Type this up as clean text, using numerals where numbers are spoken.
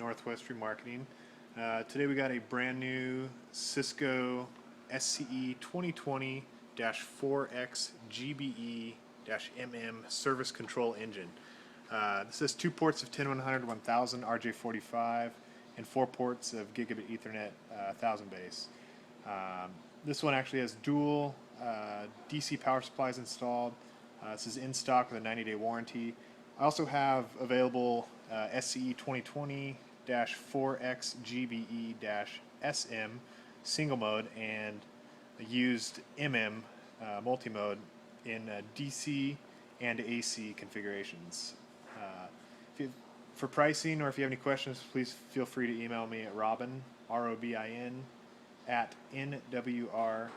Northwest Remarketing. Today we got a brand new Cisco SCE2020-4XGBE-MM service control engine. This has 2 ports of 10100 1000 RJ45 and 4 ports of gigabit Ethernet 1000 base. This one actually has dual DC power supplies installed. This is in stock with a 90-day warranty. I also have available SCE2020-4XGBE-SM single mode and a used MM multi-mode in DC and AC configurations. For pricing, or if you have any questions, please feel free to email me at Robin, R-O-B-I-N, @nwrusa.com.